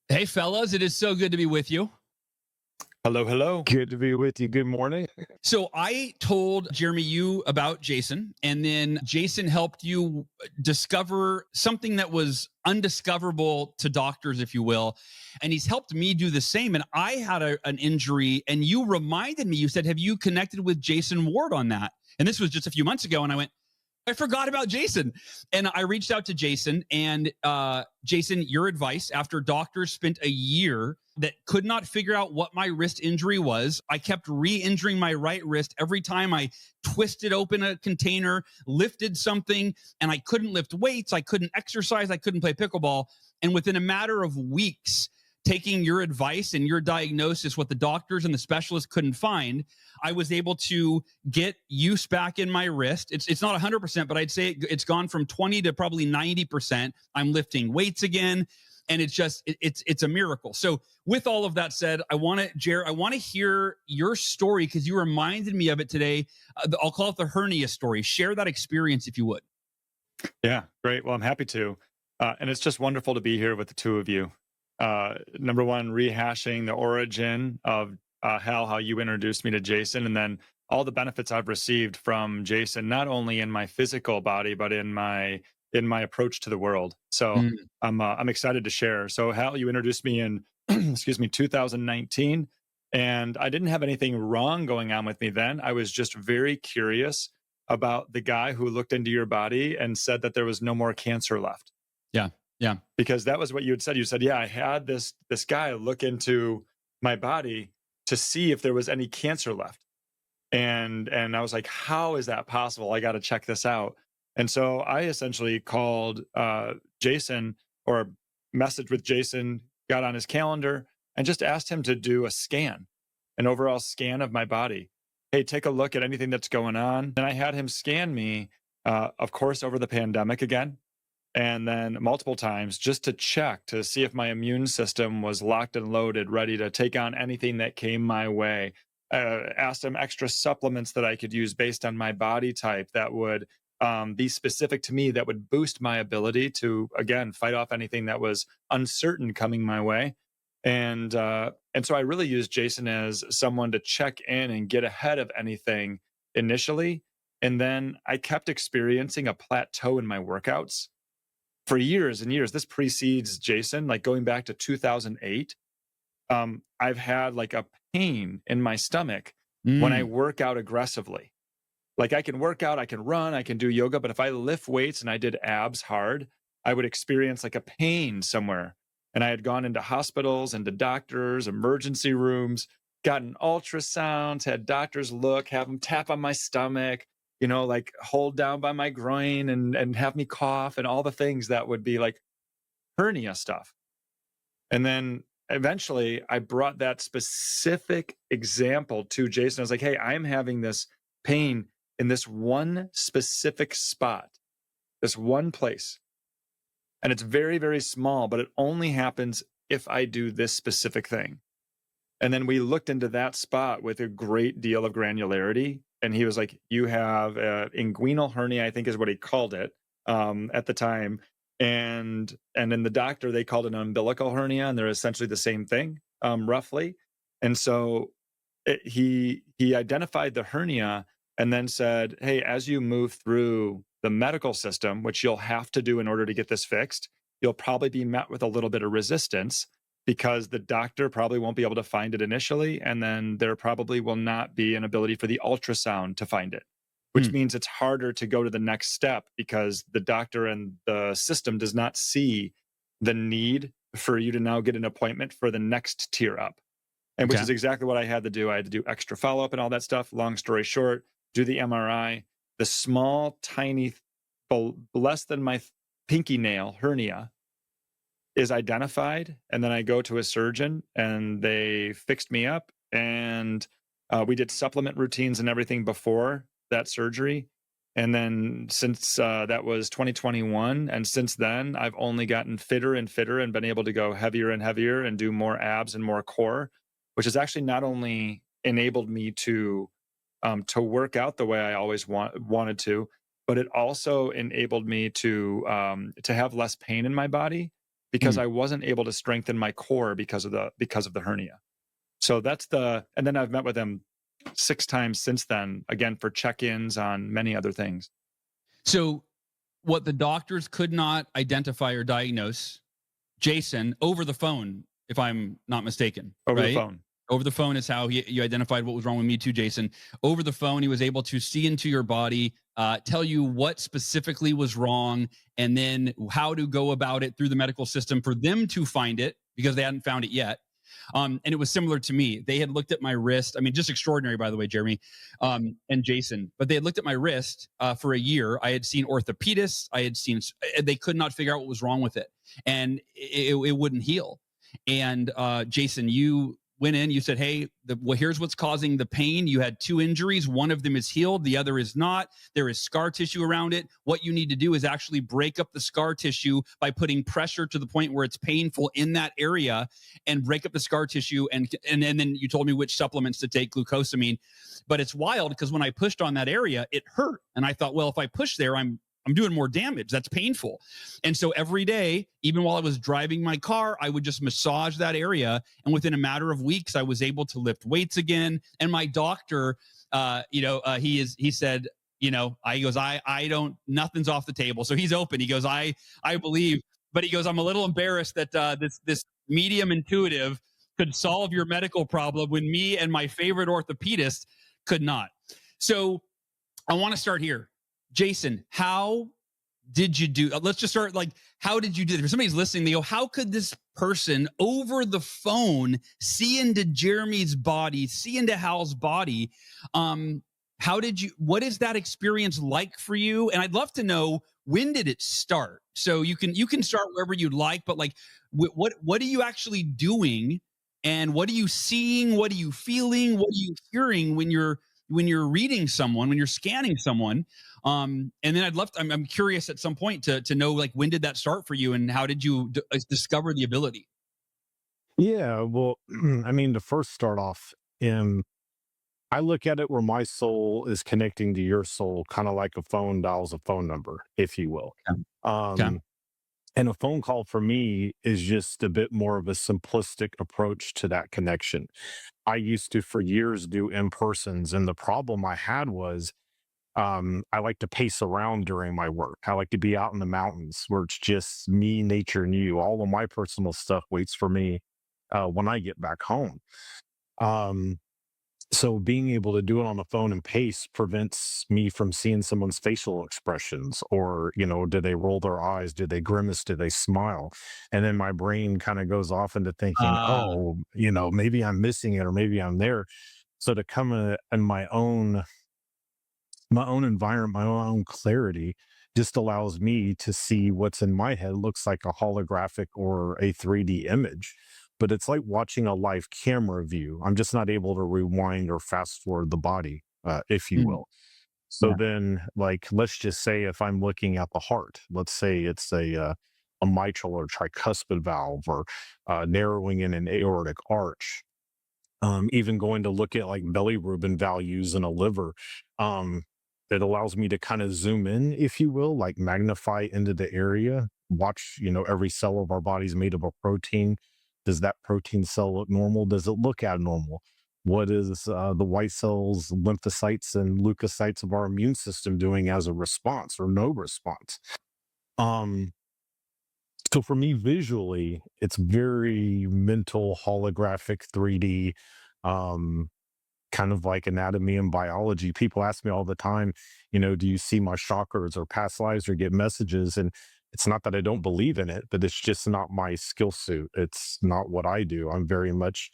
Hey, fellas, it is so good to be with you. Hello, hello. Good to be with you. Good morning. So, I told Jeremy you about Jason, and then Jason helped you discover something that was undiscoverable to doctors, if you will. And he's helped me do the same. And I had an injury, and you reminded me, you said, have you connected with Jason Ward on that? And this was just a few months ago. And I went, I forgot about Jason. And I reached out to Jason, and Jason, your advice after doctors spent a year that could not figure out what my wrist injury was. I kept re-injuring my right wrist every time I twisted open a container, lifted something, and I couldn't lift weights. I couldn't exercise. I couldn't play pickleball. And within a matter of weeks, taking your advice and your diagnosis, what the doctors and the specialists couldn't find, I was able to get use back in my wrist. It's not 100%, but I'd say it's gone from 20 to probably 90%. I'm lifting weights again, and it's a miracle. So with all of that said, I want to hear your story because you reminded me of it today. I'll call it the hernia story. Share that experience if you would. Yeah, great. Well, I'm happy to. And it's just wonderful to be here with the two of you. Number one, rehashing the origin of how you introduced me to Jason, and then all the benefits I've received from Jason, not only in my physical body, but in my approach to the world. So Mm. I'm excited to share. So Hal, you introduced me in excuse me 2019, and I didn't have anything wrong going on with me then. I was just very curious about the guy who looked into your body and said that there was no more cancer left, Yeah. Yeah. because that was what you had said. You said, "Yeah, I had this guy look into my body to see if there was any cancer left." And I was like, "How is that possible? I got to check this out." And so I essentially called Jason, or messaged with Jason, got on his calendar, and just asked him to do a scan, an overall scan of my body. Hey, take a look at anything that's going on. And I had him scan me, of course, over the pandemic again, and then multiple times, just to check to see if my immune system was locked and loaded, ready to take on anything that came my way. Asked him extra supplements that I could use based on my body type that would be specific to me, that would boost my ability to, again, fight off anything that was uncertain coming my way. And so I really used Jason as someone to check in and get ahead of anything initially. And then I kept experiencing a plateau in my workouts for years and years. This precedes Jason, like going back to 2008. I've had like a pain in my stomach when I Mm. work out aggressively. Like, I can work out, I can run, I can do yoga, but if I lift weights and I did abs hard, I would experience like a pain somewhere. And I had gone into hospitals, into doctors, emergency rooms, gotten ultrasounds, had doctors look, have them tap on my stomach, like hold down by my groin and have me cough, and all the things that would be like hernia stuff. And then eventually I brought that specific example to Jason. I was like, "Hey, I'm having this pain in this one specific spot, this one place. And it's very, very small, but it only happens if I do this specific thing." And then we looked into that spot with a great deal of granularity. And he was like, "You have inguinal hernia," I think is what he called it at the time. And then the doctor, they called it an umbilical hernia, and they're essentially the same thing, roughly. And so he identified the hernia and then said, "Hey, as you move through the medical system, which you'll have to do in order to get this fixed, you'll probably be met with a little bit of resistance, because the doctor probably won't be able to find it initially. And then there probably will not be an ability for the ultrasound to find it, which Mm. means it's harder to go to the next step because the doctor and the system does not see the need for you to now get an appointment for the next tier up." And which Okay. is exactly what I had to do. I had to do extra follow up and all that stuff. Long story short, do the MRI. The small, tiny, less than my pinky nail hernia is identified. And then I go to a surgeon and they fixed me up. And we did supplement routines and everything before that surgery. And then since that was 2021, and since then, I've only gotten fitter and fitter and been able to go heavier and heavier and do more abs and more core, which has actually not only enabled me to work out the way I always wanted to, but it also enabled me to have less pain in my body, because I wasn't able to strengthen my core because of the hernia. So and then I've met with him 6 times since then, again for check-ins on many other things. So what the doctors could not identify or diagnose, Jason over the phone, if I'm not mistaken, Over the right? phone. Over the phone is how you identified what was wrong with me too, Jason. Over the phone, he was able to see into your body, tell you what specifically was wrong, and then how to go about it through the medical system for them to find it because they hadn't found it yet. And it was similar to me. They had looked at my wrist. I mean, just extraordinary, by the way, Jeremy and Jason. But they had looked at my wrist for a year. I had seen orthopedists. They could not figure out what was wrong with it. And it wouldn't heal. And Jason, you went in, you said, hey, here's what's causing the pain. You had 2 injuries. One of them is healed. The other is not. There is scar tissue around it. What you need to do is actually break up the scar tissue by putting pressure to the point where it's painful in that area and break up the scar tissue. And then you told me which supplements to take, glucosamine. But it's wild because when I pushed on that area, it hurt. And I thought, well, if I push there, I'm doing more damage. That's painful. And so every day, even while I was driving my car, I would just massage that area. And within a matter of weeks, I was able to lift weights again. And my doctor, he said, he goes, I don't, nothing's off the table. So he's open. He goes, I believe, but he goes, I'm a little embarrassed that this medium intuitive could solve your medical problem when me and my favorite orthopedist could not. So I want to start here. Jason, how did you do? Let's just start how did you do it? If somebody's listening, they go, how could this person over the phone see into Jeremy's body, see into Hal's body? What is that experience like for you? And I'd love to know, when did it start? So you can start wherever you'd like, but what are you actually doing? And what are you seeing? What are you feeling? What are you hearing when you're reading someone, when you're scanning someone? And then I'm curious at some point to know, when did that start for you and how did you discover the ability? Yeah, well, I mean, to first start off, I look at it where my soul is connecting to your soul, kind of like a phone dials a phone number, if you will. Okay. And a phone call for me is just a bit more of a simplistic approach to that connection. I used to, for years, do in persons, and the problem I had was I like to pace around during my work. I like to be out in the mountains where it's just me, nature, and you. All of my personal stuff waits for me when I get back home. Um, so being able to do it on the phone and pace prevents me from seeing someone's facial expressions, or, did they roll their eyes? Did they grimace? Did they smile? And then my brain kind of goes off into thinking, Uh, oh, maybe I'm missing it or maybe I'm there. So to come in my own environment, my own clarity just allows me to see what's in my head looks like a holographic or a 3D image. But it's like watching a live camera view. I'm just not able to rewind or fast forward the body, if you mm, will. So yeah. then, let's just say if I'm looking at the heart, let's say it's a mitral or tricuspid valve, or narrowing in an aortic arch, even going to look at like bilirubin values in a liver. Um, it allows me to kind of zoom in, if you will, like magnify into the area, watch, every cell of our body is made of a protein. Does that protein cell look normal? Does it look abnormal? What is the white cells, lymphocytes, and leukocytes of our immune system doing as a response or no response? Um, so for me, visually, it's very mental, holographic, 3D, um, kind of like anatomy and biology. People ask me all the time, do you see my chakras or past lives or get messages? And it's not that I don't believe in it, but it's just not my skill suit. It's not what I do. I'm very much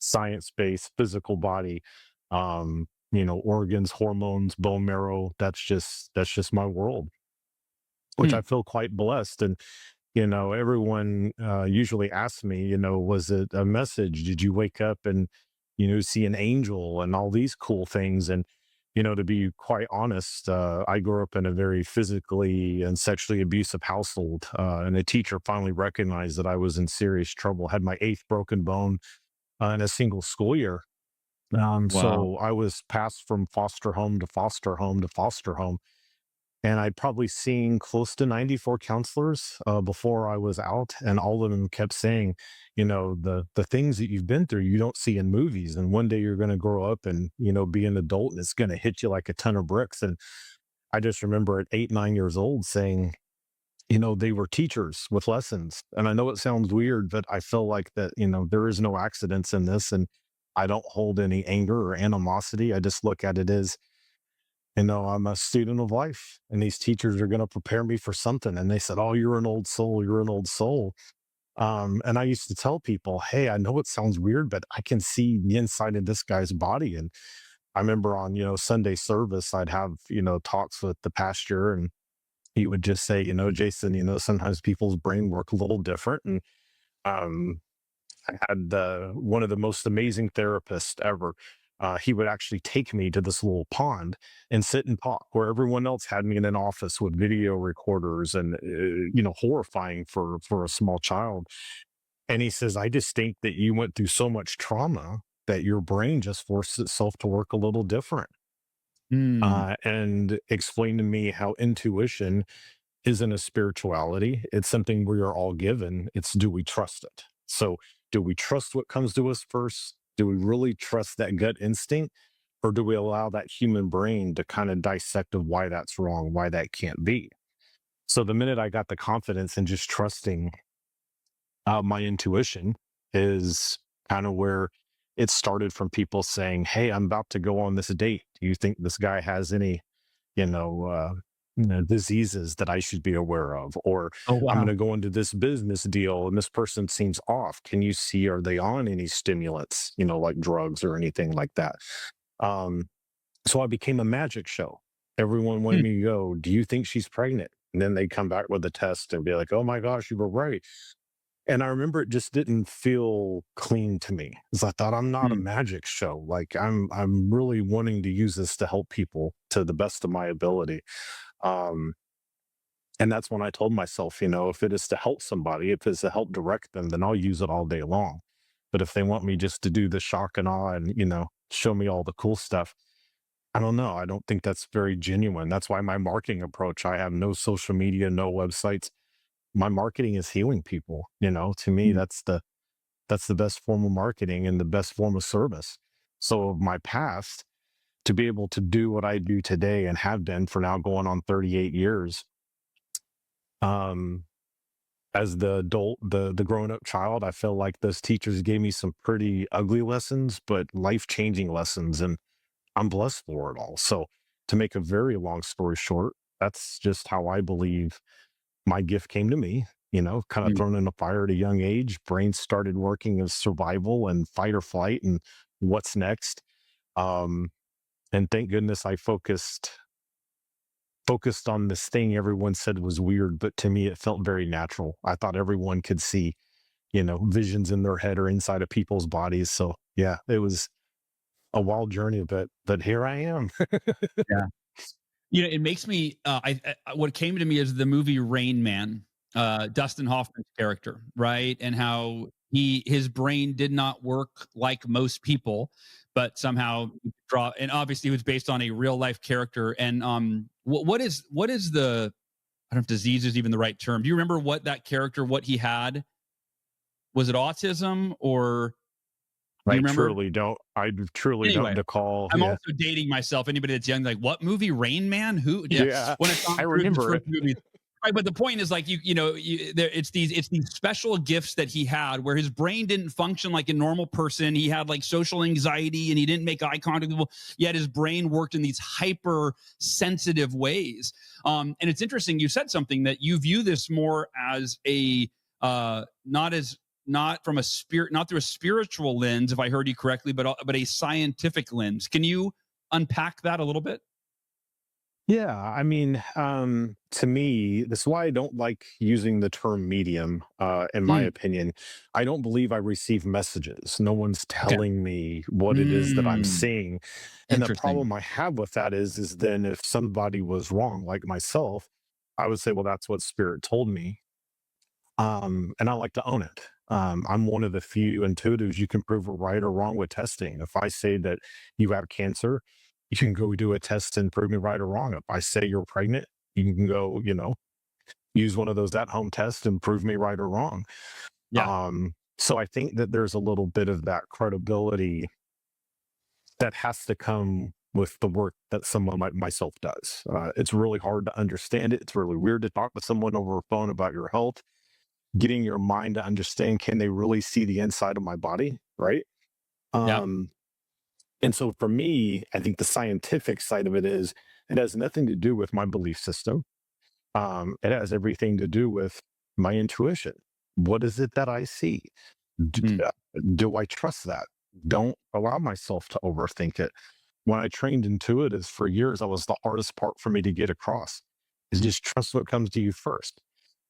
science-based, physical body, organs, hormones, bone marrow. That's just my world, which Hmm. I feel quite blessed. And everyone usually asks me, was it a message? Did you wake up and, see an angel and all these cool things? And, to be quite honest, I grew up in a very physically and sexually abusive household. And a teacher finally recognized that I was in serious trouble, had my 8th broken bone in a single school year. Wow. So I was passed from foster home to foster home to foster home. And I'd probably seen close to 94 counselors before I was out, and all of them kept saying, the things that you've been through, you don't see in movies, and one day you're going to grow up and be an adult, and it's going to hit you like a ton of bricks. And I just remember at 8, 9 years old saying, they were teachers with lessons. And I know it sounds weird, but I feel like that, there is no accidents in this. And I don't hold any anger or animosity. I just look at it as, I'm a student of life, and these teachers are going to prepare me for something. And they said, "Oh, you're an old soul. You're an old soul." And I used to tell people, "Hey, I know it sounds weird, but I can see the inside of this guy's body." And I remember on, Sunday service, I'd have, talks with the pastor, and he would just say, "Jason, sometimes people's brain work a little different." And um, I had one of the most amazing therapists ever. He would actually take me to this little pond and sit and talk, where everyone else had me in an office with video recorders, and horrifying for a small child. And he says, "I just think that you went through so much trauma that your brain just forced itself to work a little different." Mm. And explained to me how intuition isn't a spirituality. It's something we are all given. It's, do we trust it? So, do we trust what comes to us first? Do we really trust that gut instinct? Or do we allow that human brain to kind of dissect of why that's wrong, why that can't be? So, the minute I got the confidence in just trusting my intuition is kind of where it started, from people saying, "Hey, I'm about to go on this date. Do you think this guy has any you know, uh, diseases that I should be aware of?" Or, Oh, "I'm going wow. to go into this business deal and this person seems off. Can you see, are they on any stimulants, like drugs or anything like that?" Um, so I became a magic show. Everyone wanted Hmm. me to go, "Do you think she's pregnant?" And then they come back with a test and be like, "Oh my gosh, you were right." And I remember it just didn't feel clean to me, because I thought, I'm not a Hmm. magic show. Like, I'm really wanting to use this to help people to the best of my ability. Um, and that's when I told myself, if it is to help somebody, if it's to help direct them, then I'll use it all day long. But if they want me just to do the shock and awe and, show me all the cool stuff, I don't know. I don't think that's very genuine. That's why my marketing approach, I have no social media, no websites. My marketing is healing people. To me, Hmm. that's the best form of marketing and the best form of service. So my past, to be able to do what I do today and have been for now going on 38 years, um, as the adult, the grown up child, I feel like those teachers gave me some pretty ugly lessons, but life changing lessons, and I'm blessed for it all. So, to make a very long story short, that's just how I believe my gift came to me. Kind of Hmm. thrown in the fire at a young age. Brain started working as survival and fight or flight, and what's next. Um, and thank goodness I focused on this thing everyone said was weird, but to me it felt very natural. I thought everyone could see, visions in their head or inside of people's bodies. So yeah, it was a wild journey, but here I am. Yeah. It makes me. What came to me is the movie Rain Man, Dustin Hoffman's character, right, and how his brain did not work like most people, but somehow draw. And obviously, it was based on a real life character. And what is the, I don't know if disease is even the right term. Do you remember what that character, what he had? Was it autism, or do you remember? I truly don't Anyway, recall. I'm Yeah. also dating myself. Anybody that's young, like, what movie? Rain Man? Who? Yeah, Yeah. one of I Tom Cruise's remember first it. movies. Right, but the point is, like, it's these special gifts that he had, where his brain didn't function like a normal person. He had like social anxiety, and he didn't make eye contact with people. Yet his brain worked in these hyper sensitive ways. And it's interesting. You said something that you view this more as a not from a spirit, not through a spiritual lens, if I heard you correctly, but a scientific lens. Can you unpack that a little bit? Yeah, I mean, to me, that's why I don't like using the term medium, in my Mm, opinion. I don't believe I receive messages. No one's okay. telling me what it is that I'm Mm, seeing. And the interesting. problem I have with that is then if somebody was wrong, like myself, I would say, well, that's what spirit told me. And I like to own it. I'm one of the few intuitives you can prove it right or wrong with testing. If I say that you have cancer, you can go do a test and prove me right or wrong. If I say you're pregnant, you can go, use one of those at-home tests and prove me right or wrong. Yeah. So I think that there's a little bit of that credibility that has to come with the work that someone like myself does. It's really hard to understand it. It's really weird to talk to someone over a phone about your health, getting your mind to understand, can they really see the inside of my body? Right. Yeah. Um, and so for me, I think the scientific side of it is it has nothing to do with my belief system. It has everything to do with my intuition. What is it that I see? Do, Mm. uh, do I trust that? Don't allow myself to overthink it. When I trained intuitives for years, that was the hardest part for me to get across is just trust what comes to you first.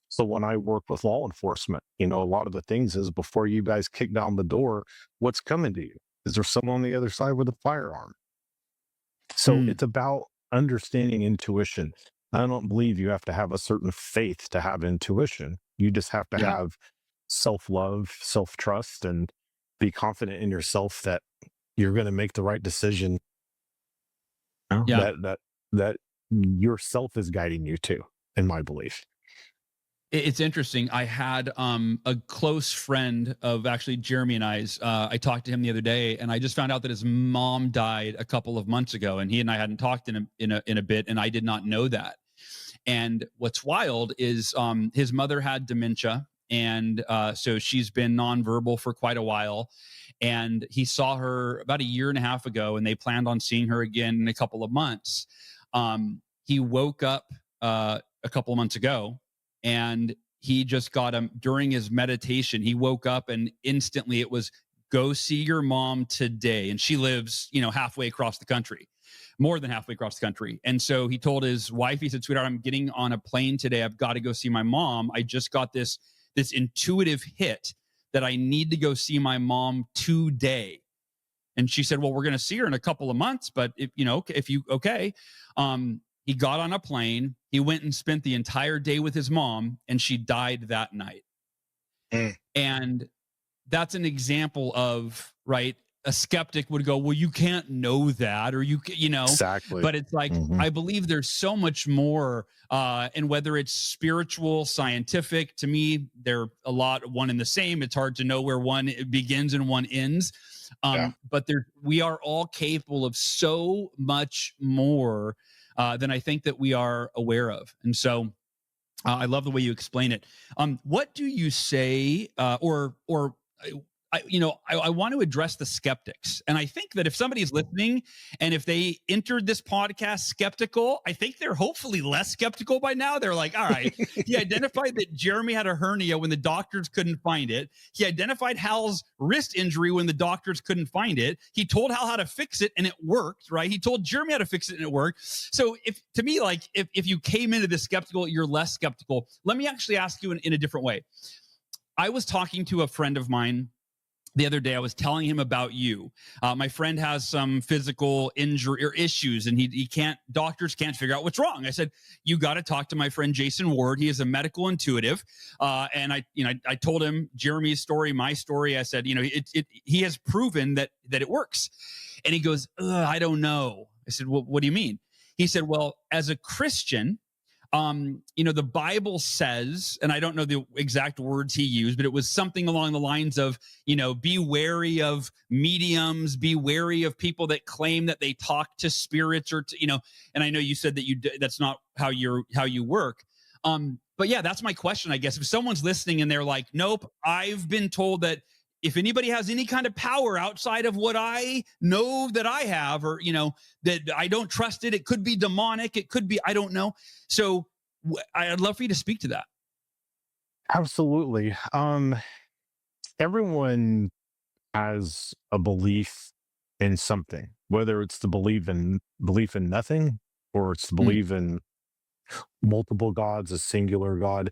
So when I work with law enforcement, a lot of the things is before you guys kick down the door, what's coming to you? Is there someone on the other side with a firearm? So Mm. it's about understanding intuition. I don't believe you have to have a certain faith to have intuition. You just have to Yeah. have self love, self trust, and be confident in yourself that you're going to make the right decision. Yeah. That yourself is guiding you to, in my belief. It's interesting. I had a close friend of actually Jeremy and I's. I talked to him the other day, and I just found out that his mom died a couple of months ago, and he and I hadn't talked in a bit, and I did not know that. And what's wild is his mother had dementia, and so she's been nonverbal for quite a while. And he saw her about a year and a half ago, and they planned on seeing her again in a couple of months. He woke up a couple of months ago, and he just got him during his meditation. He woke up, and instantly it was, go see your mom today. And she lives, halfway across the country, more than halfway across the country. And so he told his wife, he said, sweetheart, I'm getting on a plane today. I've got to go see my mom. I just got this intuitive hit that I need to go see my mom today. And she said, well, we're going to see her in a couple of months, but if you, okay. He got on a plane. He went and spent the entire day with his mom, and she died that night. Mm. And that's an example of, right, a skeptic would go, well, you can't know that, or Exactly. but it's like, Mhm. I believe there's so much more. And whether it's spiritual, scientific, to me, they're a lot one and the same. It's hard to know where one begins and one ends. Yeah. But we are all capable of so much more than I think that we are aware of. And so I love the way you explain it. What do you say, I want to address the skeptics. And I think that if somebody's listening and if they entered this podcast skeptical, I think they're hopefully less skeptical by now. They're like, all right, he identified that Jeremy had a hernia when the doctors couldn't find it. He identified Hal's wrist injury when the doctors couldn't find it. He told Hal how to fix it and it worked, right? He told Jeremy how to fix it and it worked. So if you came into this skeptical, you're less skeptical. Let me actually ask you in a different way. I was talking to a friend of mine the other day. I was telling him about you. My friend has some physical injury or issues, and doctors can't figure out what's wrong. I said, you got to talk to my friend Jason Ward. He is a medical intuitive. And I told him Jeremy's story, my story. I said, he has proven that it works. And he goes, I don't know. I said, well, what do you mean? He said, well, as a Christian, the Bible says, and I don't know the exact words he used, but it was something along the lines of, be wary of mediums, be wary of people that claim that they talk to spirits and I know you said that that's not how you work. But yeah, that's my question, I guess. If someone's listening and they're like, nope, I've been told that if anybody has any kind of power outside of what I know that I have, or, that I don't trust it, it could be demonic, it could be, I don't know. So I'd love for you to speak to that. Absolutely. Everyone has a belief in something, whether it's to believe in nothing or it's to Mm. believe in multiple gods, a singular God.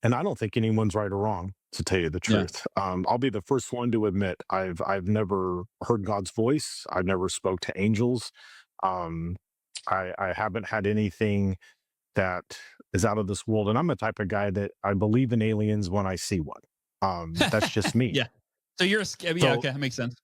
And I don't think anyone's right or wrong, to tell you the Yeah. truth. I'll be the first one to admit I've never heard God's voice. I've never spoke to angels. Um, I haven't had anything that is out of this world. And I'm a type of guy that I believe in aliens when I see one. That's just me. Yeah. So yeah, So okay, that makes sense.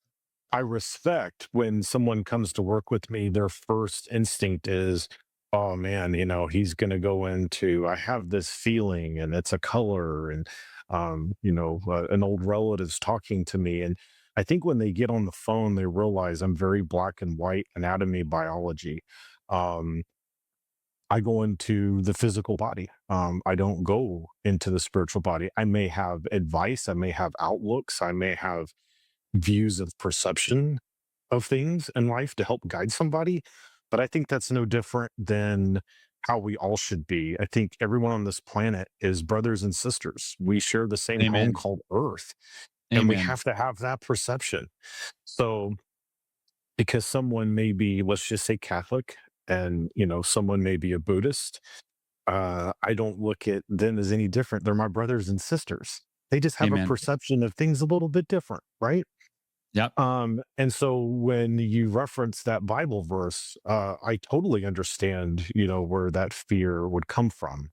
I respect when someone comes to work with me, their first instinct is, oh man, he's going to go into, I have this feeling and it's a color. And, an old relative's talking to me. And I think when they get on the phone, they realize I'm very black and white anatomy biology. Um, I go into the physical body. I don't go into the spiritual body. I may have advice, I may have outlooks, I may have views of perception of things in life to help guide somebody. But I think that's no different than how we all should be. I think everyone on this planet is brothers and sisters. We share the same home Amen. called Earth, and we Amen. have to have that perception. So, because someone may be, let's just say, Catholic, and someone may be a Buddhist, I don't look at them as any different. They're my brothers and sisters. They just have a Amen. perception of things a little bit different, right? Yep. And so when you reference that Bible verse, I totally understand, where that fear would come from.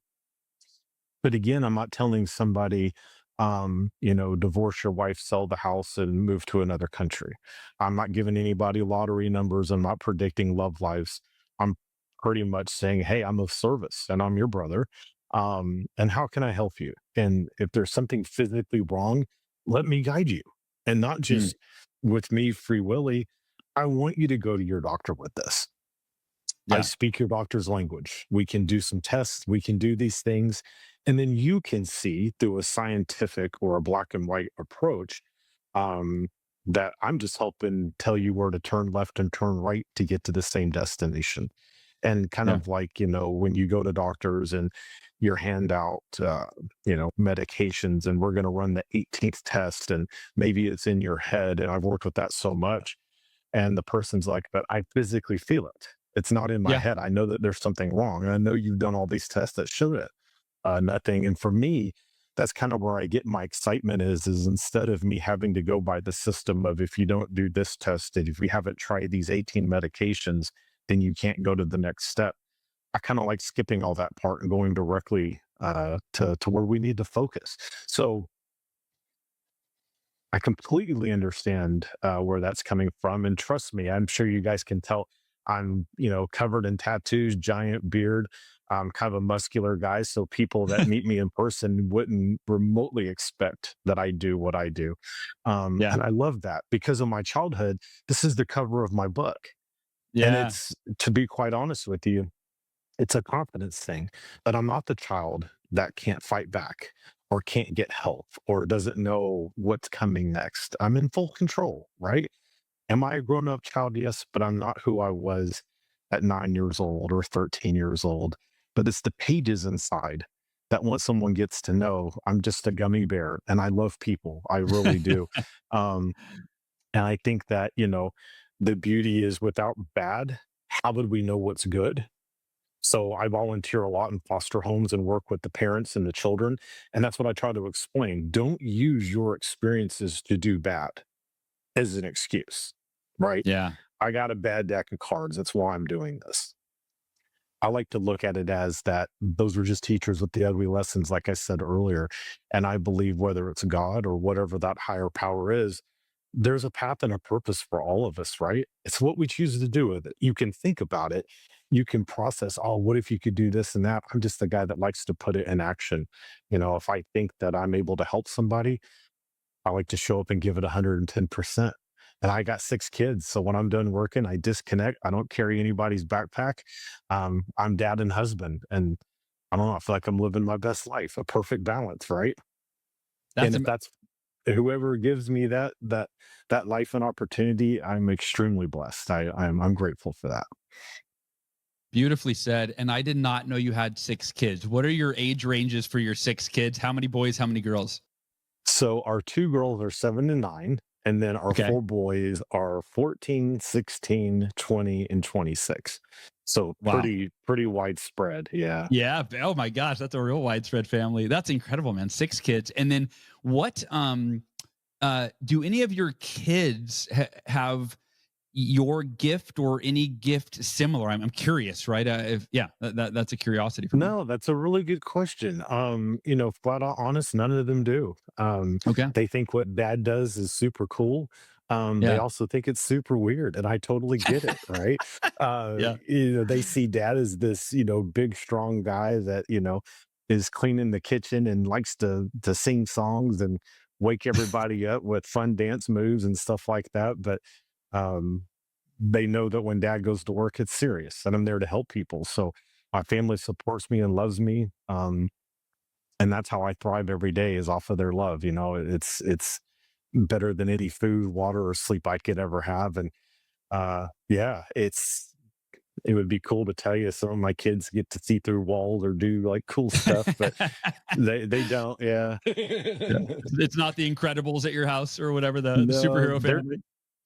But again, I'm not telling somebody, divorce your wife, sell the house, and move to another country. I'm not giving anybody lottery numbers. I'm not predicting love lives. I'm pretty much saying, hey, I'm of service and I'm your brother. And how can I help you? And if there's something physically wrong, let me guide you. And not Mm. just with me, Free Willy. I want you to go to your doctor with this. I Yeah. speak your doctor's language. We can do some tests. We can do these things. And then you can see through a scientific or a black and white approach, um, that I'm just helping tell you where to turn left and turn right to get to the same destination. And kind Yeah. of like, when you go to doctors and you're hand out, medications, and we're going to run the 18th test, and maybe it's in your head. And I've worked with that so much. And the person's like, but I physically feel it. It's not in my Yeah. head. I know that there's something wrong. And I know you've done all these tests that show it. Nothing. And for me, that's kind of where I get my excitement is instead of me having to go by the system of, if you don't do this test, and if we haven't tried these 18 medications, then you can't go to the next step. I kind of like skipping all that part and going directly to where we need to focus. So I completely understand where that's coming from. And trust me, I'm sure you guys can tell I'm, covered in tattoos, giant beard. I'm kind of a muscular guy. So people that meet me in person wouldn't remotely expect that I do what I do. Yeah. And I love that because of my childhood. This is the cover of my book. And Yeah. it's, to be quite honest with you, it's a confidence thing, but I'm not the child that can't fight back or can't get help or doesn't know what's coming next. I'm in full control, right? Am I a grown up child? Yes, but I'm not who I was at 9 years old or 13 years old. But it's the pages inside that once someone gets to know, I'm just a gummy bear and I love people. I really do. Um, and I think that, the beauty is without bad, how would we know what's good? So I volunteer a lot in foster homes and work with the parents and the children. And that's what I try to explain. Don't use your experiences to do bad as an excuse, right? Yeah. I got a bad deck of cards. That's why I'm doing this. I like to look at it as that those were just teachers with the ugly lessons, like I said earlier. And I believe whether it's God or whatever that higher power is, there's a path and a purpose for all of us, right? It's what we choose to do with it. You can think about it. You can process, oh, what if you could do this and that? I'm just the guy that likes to put it in action. If I think that I'm able to help somebody, I like to show up and give it 110%. And I got 6 kids. So when I'm done working, I disconnect. I don't carry anybody's backpack. I'm dad and husband. And I don't know, I feel like I'm living my best life, a perfect balance, right? And That's if that's whoever gives me that life and opportunity, I'm extremely blessed. I'm grateful for that. beautifully said. And I did not know you had 6 kids. What are your age ranges for your 6 kids? How many boys? How many girls? So our 2 girls are 7 and 9, and then our Okay. 4 boys are 14, 16, 20, and 26. So Wow. pretty widespread. Yeah. Yeah. Oh my gosh, that's a real widespread family. That's incredible, man. 6 kids. And then what do any of your kids have your gift or any gift similar? I'm curious, right? If yeah, that's a curiosity for me. No, that's a really good question. Flat out honest, none of them do. Okay. They think what dad does is super cool. They Yeah. also think it's super weird, and I totally get it, right? Yeah. They see dad as this, big, strong guy that, is cleaning the kitchen and likes to sing songs and wake everybody up with fun dance moves and stuff like that. But um, they know that when dad goes to work, it's serious, and I'm there to help people. So my family supports me and loves me. And that's how I thrive every day is off of their love. It's better than any food, water, or sleep I could ever have. And yeah, it would be cool to tell you some of my kids get to see through walls or do like cool stuff, but they don't. Yeah. Yeah. It's not the Incredibles at your house or whatever, the No, superhero family.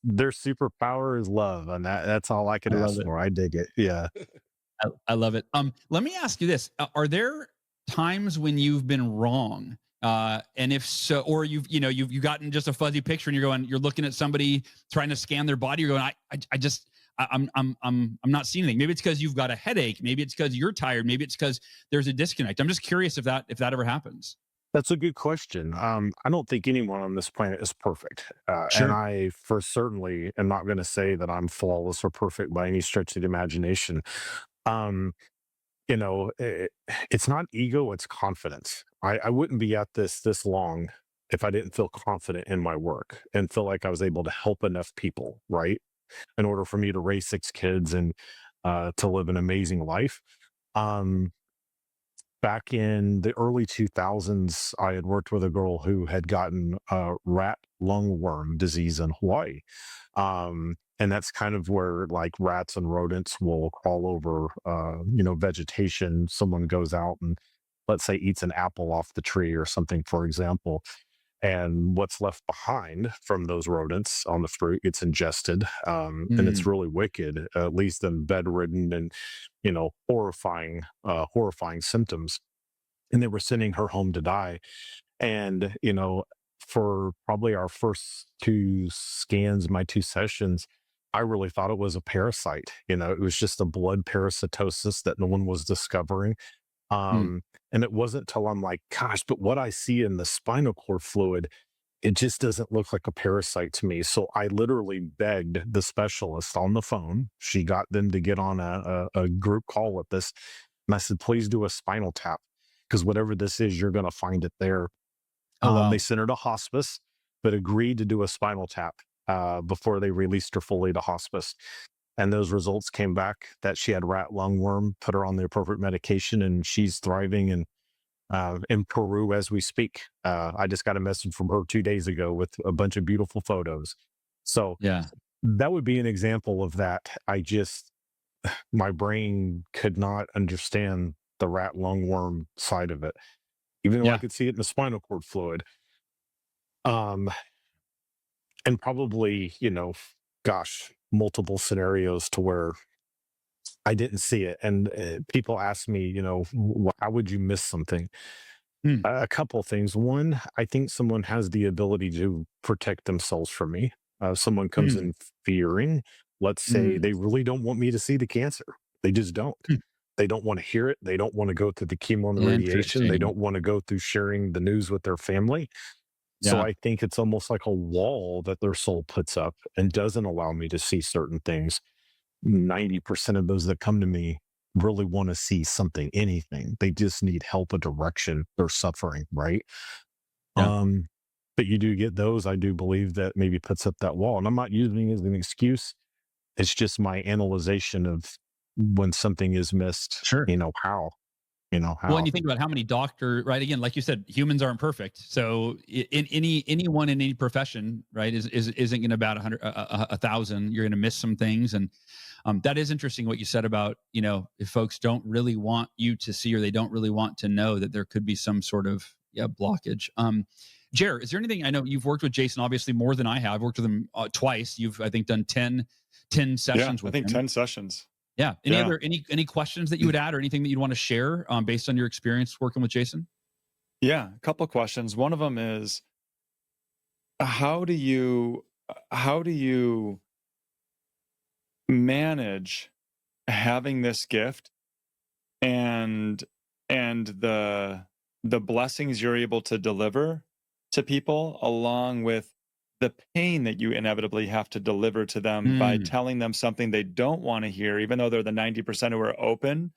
their superpower is love, and that's all I I could love ask it. for. I dig it. Yeah. I love it. Let me ask you this: Are there times when you've been wrong? And if so, or you've gotten just a fuzzy picture, and you're looking at somebody trying to scan their body. You're going, I just, I'm not seeing anything. Maybe it's because you've got a headache. Maybe it's because you're tired. Maybe it's because there's a disconnect. I'm just curious if that ever happens. That's a good question. I don't think anyone on this planet is perfect. And Sure. I, for certainly, am not going to say that I'm flawless or perfect by any stretch of the imagination. Um, it's not ego, it's confidence. I wouldn't be at this long if I didn't feel confident in my work and feel like I was able to help enough people, right? In order for me to raise 6 kids and to live an amazing life. Um, Back in the early 2000s, I had worked with a girl who had gotten rat lungworm disease in Hawaii. And that's kind of where like rats and rodents will crawl over, vegetation. Someone goes out and let's say eats an apple off the tree or something, for example. And what's left behind from those rodents on the fruit gets ingested. And it's Mm. really wicked, at least in bedridden and, horrifying symptoms. And they were sending her home to die. And, for probably our first 2 scans, my 2 sessions, I really thought it was a parasite. It was just a blood parasitosis that no one was discovering. Mm. And it wasn't till I'm like, gosh, but what I see in the spinal cord fluid, it just doesn't look like a parasite to me. So I literally begged the specialist on the phone. She got them to get on a group call with this. And I said, please do a spinal tap because whatever this is, you're going to find it there. Oh They wow. sent her to hospice, but agreed to do a spinal tap before they released her fully to hospice. And those results came back that she had rat lungworm, put her on the appropriate medication, and she's thriving in Peru as we speak. I just got a message from her 2 days ago with a bunch of beautiful photos. So Yeah. that would be an example of that. My brain could not understand the rat lungworm side of it, even though I Yeah. could see it in the spinal cord fluid. Um, and probably, gosh, multiple scenarios to where I didn't see it. And people ask me, how would you miss something? Mm. A couple of things. One, I think someone has the ability to protect themselves from me. Someone comes Mm. in fearing, let's say Mm. they really don't want me to see the cancer. They just don't. Mm. They don't want to hear it. They don't want to go through the chemo and the radiation. They Interesting. don't want to go through sharing the news with their family. So Yeah. I think it's almost like a wall that their soul puts up and doesn't allow me to see certain things. 90% of those that come to me really want to see something, anything. They just need help, a direction. They're suffering, right? Yeah. Um, but you do get those, I do believe that maybe puts up that wall. And I'm not using it as an excuse. It's just my analyzation of when something is missed, Sure. how, Well, and how. you think about how many doctor, right? Again, like you said, humans aren't perfect. So in anyone in any profession, right, isn't going to about 100, 1,000. You're going to miss some things, and that is interesting what you said about if folks don't really want you to see or they don't really want to know that there could be some sort of blockage. Jer, is there anything? I know you've worked with Jason obviously more than I have. I've worked with him twice. You've I think done 10 Yeah, sessions I with think him. 10 sessions. Yeah. Yeah. Any questions that you would add or anything that you'd want to share based on your experience working with Jason? Yeah, a couple questions. One of them is how do you manage having this gift and the blessings you're able to deliver to people along with the pain that you inevitably have to deliver to them by Mm. telling them something they don't want to hear, even though they're the 90% who are open.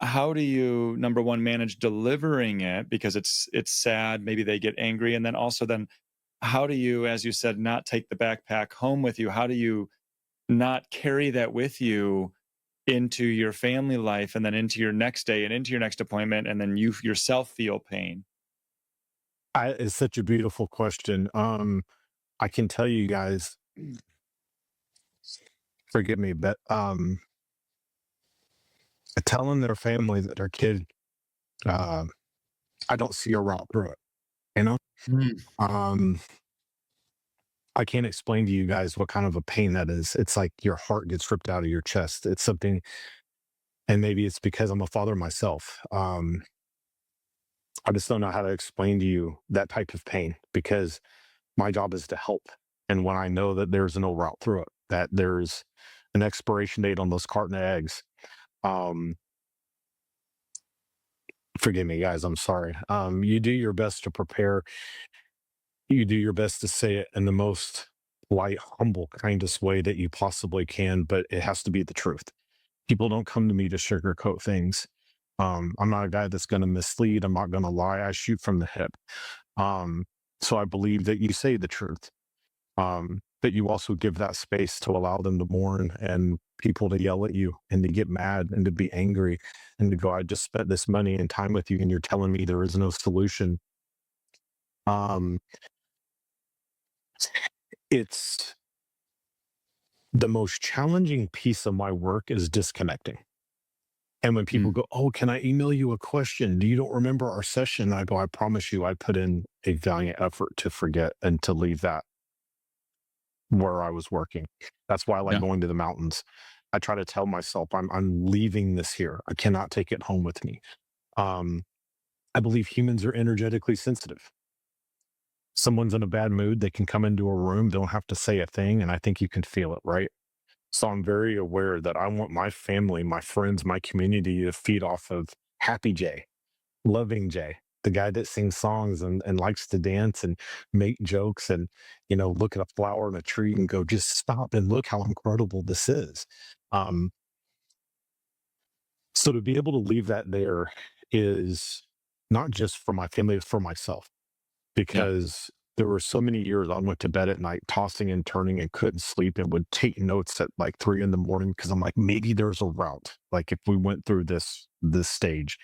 How do you, number one, manage delivering it because it's sad, maybe they get angry, and then also then how do you, as you said, not take the backpack home with you? How do you not carry that with you into your family life and then into your next day and into your next appointment, and then you yourself feel pain? It's such a beautiful question. I can tell you guys, forgive me, but telling their family that their kid, uh, I don't see a route through it. You know, Mm. um, I can't explain to you guys what kind of a pain that is. It's like your heart gets ripped out of your chest. It's something, and maybe it's because I'm a father myself. I just don't know how to explain to you that type of pain because my job is to help. And when I know that there's no route through it, that there's an expiration date on those carton of eggs, um, forgive me, guys, I'm sorry. You do your best to prepare. You do your best to say it in the most light, humble, kindest way that you possibly can, but it has to be the truth. People don't come to me to sugarcoat things. I'm not a guy that's going to mislead. I'm not going to lie. I shoot from the hip. Um, so I believe that you say the truth, but you also give that space to allow them to mourn and people to yell at you and to get mad and to be angry and to go, I just spent this money and time with you and you're telling me there is no solution. Um, it's the most challenging piece of my work is disconnecting. And when people Mm. go, oh, can I email you a question? Do you don't remember our session? I go, I promise you, I put in a valiant effort to forget and to leave that where I was working. That's why I like Yeah. going to the mountains. I try to tell myself I'm leaving this here. I cannot take it home with me. Um, I believe humans are energetically sensitive. Someone's in a bad mood, they can come into a room, they don't have to say a thing, and I think you can feel it, right? So I'm very aware that I want my family, my friends, my community to feed off of Happy Jay, Loving Jay, the guy that sings songs and likes to dance and make jokes and, look at a flower and a tree and go, just stop and look how incredible this is. Um, so to be able to leave that there is not just for my family, it's for myself Yeah. because there were so many years I went to bed at night tossing and turning and couldn't sleep and would take notes at like 3 in the morning because I'm like, maybe there's a route. Like if we went through this stage.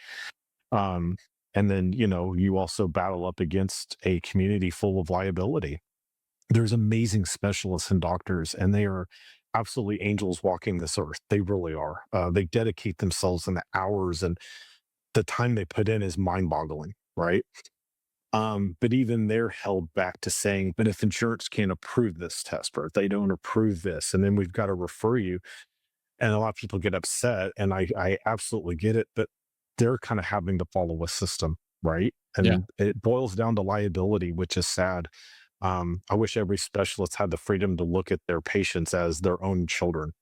Um, and then, you also battle up against a community full of liability. There's amazing specialists and doctors, and they are absolutely angels walking this earth. They really are. They dedicate themselves in the hours, and the time they put in is mind boggling, right? But even they're held back to saying, but if insurance can't approve this test, or if they don't approve this, and then we've got to refer you. And a lot of people get upset, and I absolutely get it, but they're kind of having to follow a system, right? Yeah. And it boils down to liability, which is sad. I wish every specialist had the freedom to look at their patients as their own children.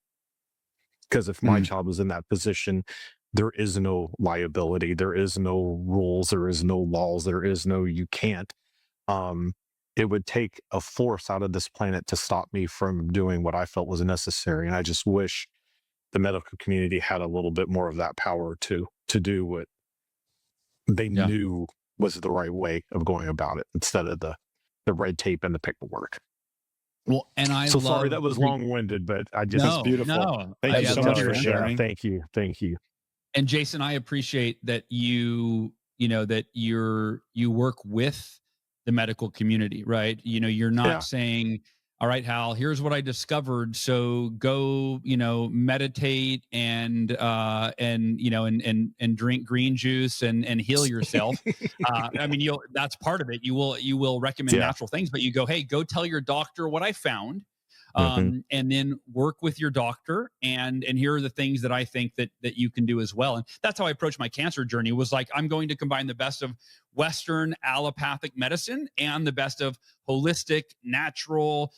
Because if my Mm. child was in that position, there is no liability, there is no rules, there is no laws, there is no you can't. Um, it would take a force out of this planet to stop me from doing what I felt was necessary. And I just wish the medical community had a little bit more of that power to do what they Yeah. knew was the right way of going about it instead of the red tape and the paperwork. Well, and I So sorry love that was long-winded, but I That's just no, beautiful. no. Thank I you I had to so love much tell for your you. answer. Yeah, sharing. thank you. And Jason, I appreciate that that you work with the medical community, right? You're not Yeah. saying, all right, Hal, here's what I discovered. So go, meditate and drink green juice and heal yourself. I mean, that's part of it. You will recommend Yeah. natural things, but you go, hey, go tell your doctor what I found. Hmm. And then work with your doctor, and here are the things that I think that you can do as well. And that's how I approached my cancer journey, was like, I'm going to combine the best of Western allopathic medicine and the best of holistic, natural,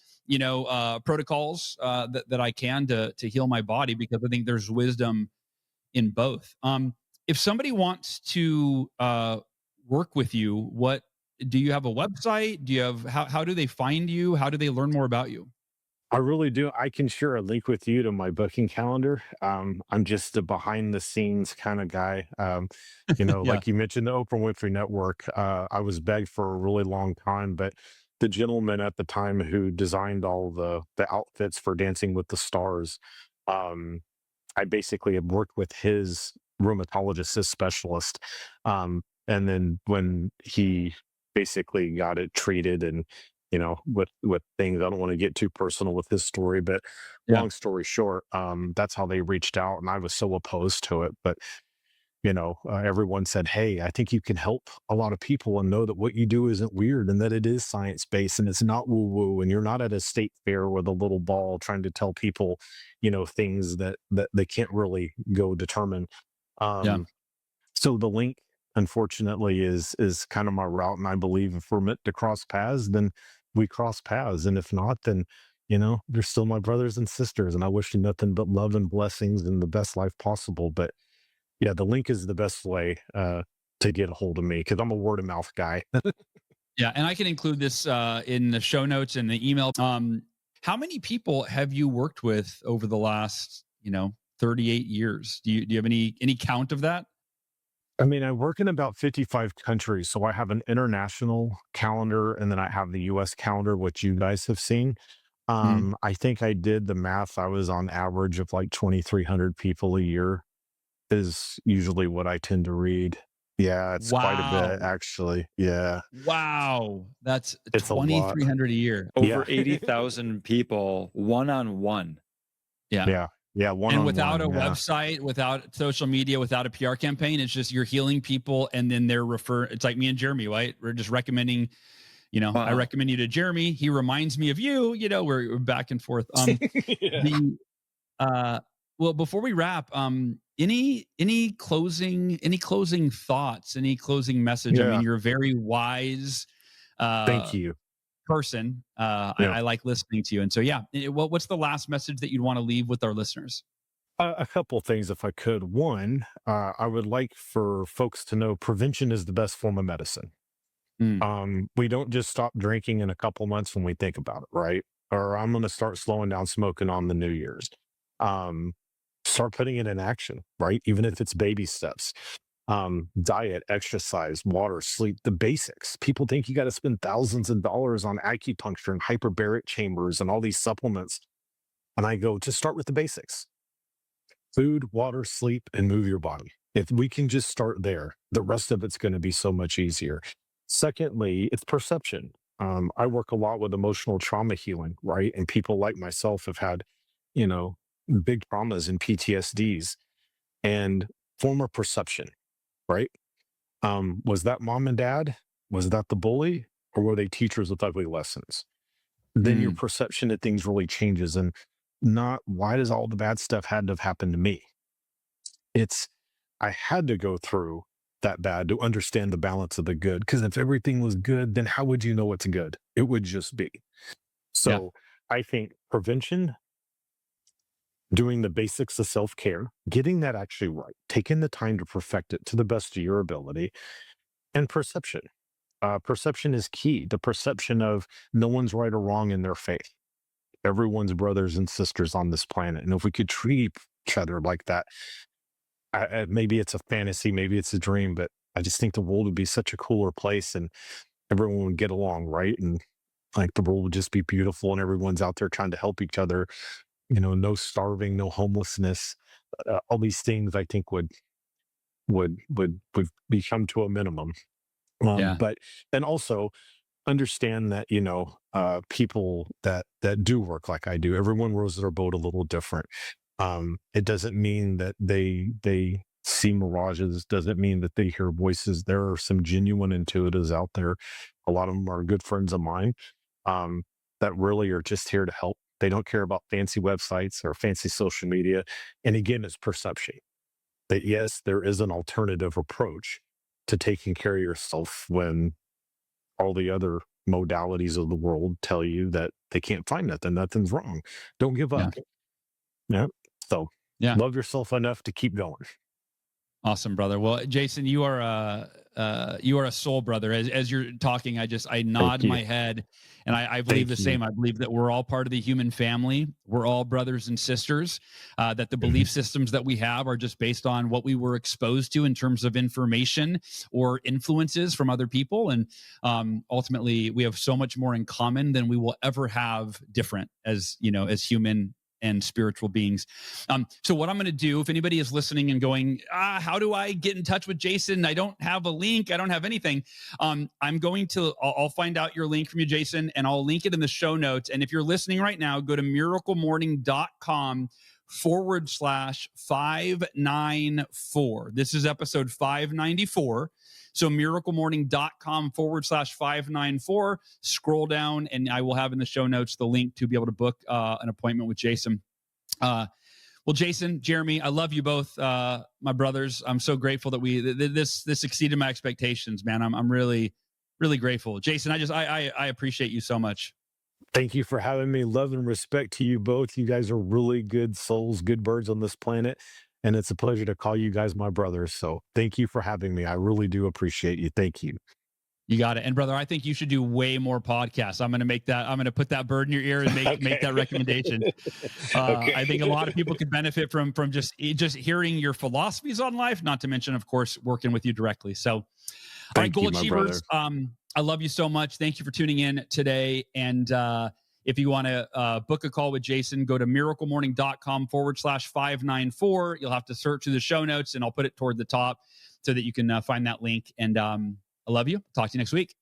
protocols that I can to heal my body, because I think there's wisdom in both. If somebody wants to work with you, what do you have a website? Do you have how do they find you? How do they learn more about you? I really do. I can share a link with you to my booking calendar. I'm just a behind the scenes kind of guy. Yeah. Like you mentioned, the Oprah Winfrey Network. I was begged for a really long time, but the gentleman at the time who designed all the outfits for Dancing with the Stars, um, I basically had worked with his rheumatologist, his specialist. And then when he basically got it treated and, with things, I don't want to get too personal with his story, but Yeah. long story short, that's how they reached out. And I was so opposed to it. But everyone said, "Hey, I think you can help a lot of people and know that what you do isn't weird and that it is science based and it's not woo woo and you're not at a state fair with a little ball trying to tell people, things that they can't really go determine." Yeah. Um, so the link, unfortunately, is kind of my route, and I believe if we're meant to cross paths, then we cross paths, and if not, then they're still my brothers and sisters, and I wish you nothing but love and blessings and the best life possible. But yeah, the link is the best way to get a hold of me because I'm a word of mouth guy. Yeah, and I can include this in the show notes and the email. How many people have you worked with over the last, 38 years? Do you have any count of that? I mean, I work in about 55 countries, so I have an international calendar and then I have the US calendar, which you guys have seen. Mhm. I think I did the math. I was on average of like 2,300 people a year is usually what I tend to read. Yeah, it's quite a bit, Wow. actually. Yeah, Wow. That's it's a lot. 2,300 a year. Over Yeah, 80,000 people one on one. Yeah. yeah, yeah. One And on without a one. Yeah, website, without social media, without a PR campaign, it's just you're healing people and then it's like me and Jeremy, right? We're just recommending, I Wow. recommend you to Jeremy. He reminds me of you, we're back and forth. yeah, The uh well, before we wrap, any closing thoughts, any closing message? I mean, yeah. you're a very wise Thank uh you. person. Yeah. I like listening to you. And so yeah, what's the last message that you'd want to leave with our listeners? A couple things, if I could. One, I would like for folks to know prevention is the best form of medicine. Mm, We don't just stop drinking in a couple months when we think about it, right? Or I'm going to start slowing down smoking on the New Year's. Um, Start putting it in action, right? Even if it's baby steps. Diet, exercise, water, sleep, the basics. People think you got to spend thousands of dollars on acupuncture and hyperbaric chambers and all these supplements. And I go, just start with the basics: food, water, sleep, and move your body. If we can just start there, the rest of it's going to be so much easier. Secondly, it's perception. I work a lot with emotional trauma healing, right? And people like myself have had, you know, big traumas and PTSDs and form a perception, right? Was that mom and dad? Was that the bully? Or were they teachers with ugly lessons? Then your mm, perception of things really changes. And not why does all the bad stuff had to have happened to me? It's I had to go through that bad to understand the balance of the good. Because if everything was good, then how would you know it's good? It would just be. yeah. So I think prevention, doing the basics of self care, getting that actually right, taking the time to perfect it to the best of your ability, and perception. Perception is key. The perception of no one's right or wrong in their faith. Everyone's brothers and sisters on this planet. And if we could treat each other like that, maybe it's a fantasy, maybe it's a dream, but I just think the world would be such a cooler place and everyone would get along, right? And like the world would just be beautiful and everyone's out there trying to help each other. No starving, no homelessness. All these things I think would become to a minimum. Yeah. But and also understand that people that do work like I do, everyone rows their boat a little different. It doesn't mean that they see mirages, doesn't mean that they hear voices. There are some genuine intuitives out there. A lot of them are good friends of mine, um, that really are just here to help. They don't care about fancy websites or fancy social media. And again, it's perception that yes, there is an alternative approach to taking care of yourself when all the other modalities of the world tell you that they can't find nothing, nothing's wrong. Don't give Yeah. up. Yeah. So Yeah. love yourself enough to keep going. Awesome, brother. Well, Jason, you are you are a soul brother. As you're talking, I nod my head, and I believe the same. I believe that we're all part of the human family. We're all brothers and sisters. That the belief systems that we have are just based on what we were exposed to in terms of information or influences from other people, and ultimately, we have so much more in common than we will ever have different as human and spiritual beings. So what I'm going to do, if anybody is listening and going, how do I get in touch with Jason? I don't have a link. I don't have anything. I'll find out your link from you, Jason, and I'll link it in the show notes. And if you're listening right now, go to miraclemorning.com/594. This is episode 594. So miraclemorning.com/594. Scroll down, and I will have in the show notes the link to be able to book an appointment with Jason. Well, Jason, Jeremy, I love you both, my brothers. I'm so grateful that this exceeded my expectations, man. I'm really, really grateful. Jason, I appreciate you so much. Thank you for having me. Love and respect to you both. You guys are really good souls, good birds on this planet. And it's a pleasure to call you guys my brothers. So thank you for having me. I really do appreciate you. Thank you. You got it. And brother, I think you should do way more podcasts. I'm going to put that bird in your ear and make that recommendation. I think a lot of people could benefit from just hearing your philosophies on life, not to mention, of course, working with you directly. So, all right, Goal Achievers, I love you so much. Thank you for tuning in today. And if you want to book a call with Jason, go to miraclemorning.com/594. You'll have to search through the show notes, and I'll put it toward the top so that you can find that link. And I love you. Talk to you next week.